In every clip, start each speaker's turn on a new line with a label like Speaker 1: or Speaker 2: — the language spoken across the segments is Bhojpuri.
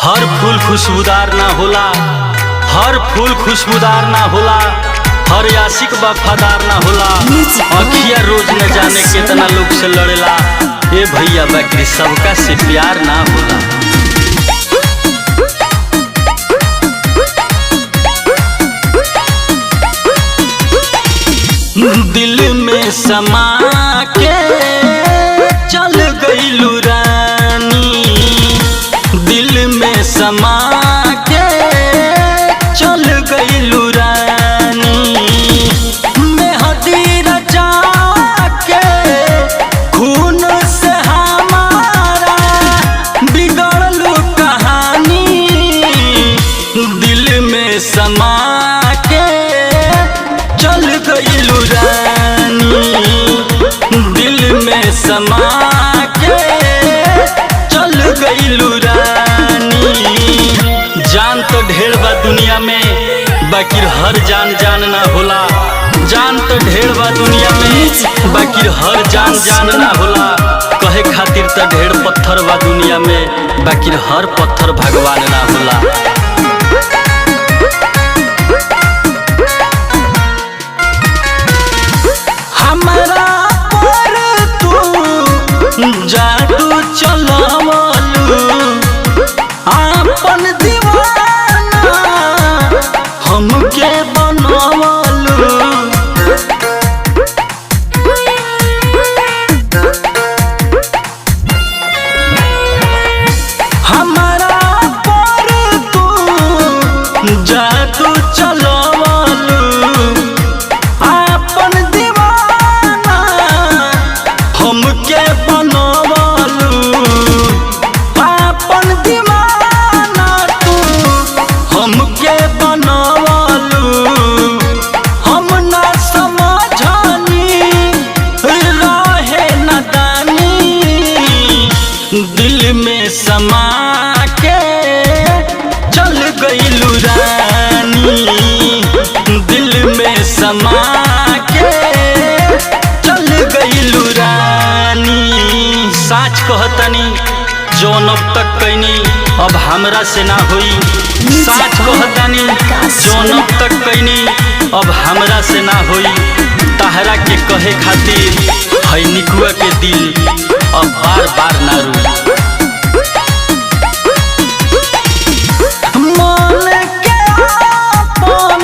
Speaker 1: हर फूल खुशबूदार ना होला, हर फूल खुशबूदार ना होला, हर आशिक वफादार ना होला। अखिया रोज न जाने कितना लोग से लड़ेला, ए भैया बाकी सबका से प्यार ना होला। दिल में समा के चल गईलू रानी, दिल में समा के चल गईलू रानी। मेहंदी रचा के खून से हमारा बिगड़लू कहानी, दिल में समा के चल गईलू रानी, दिल में समा के चल गईलू रानी। जान तो ढेर बा दुनिया में, बाकी हर जान जान ना होला। जान तो ढेर बा दुनिया में, बाकी हर जान जान ना होला। कहे खातिर तो ढेर पत्थर बा दुनिया में, बाकी हर पत्थर भगवान ना होला। जादू चलवलू आपन दीवाना हमके बनवलू। हमारा पर तू जादू चलवलू आपन दीवाना हमके बनवलू। आपन दीवाना तू हमके बनवलू, हम ना समझनी रहे नदानी। दिल में समा के चल गईलू रानी, दिल में समा के चल गईलू रानी। साच कहतनी जौन अब तक कैनी अब हमरा से ना होई। साच कहतनी जौन अब तक कैनी अब हमरा से ना होई। तहरा के कहे खातिर है निकुआ के दिल अब बार बार ना रोई। मन के अपन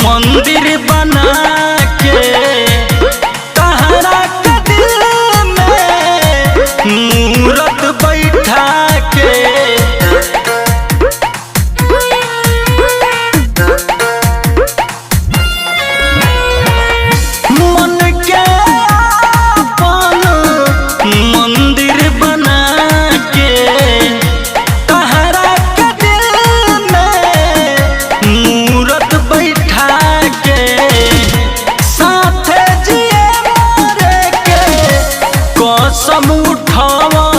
Speaker 1: मंदिर बना के तहरा के दिल में मूरत बैठा के। मन के अपन मंदिर बना के तहरा के दिल में मूरत बैठा के। साथे जिए मरे के कसम उठावा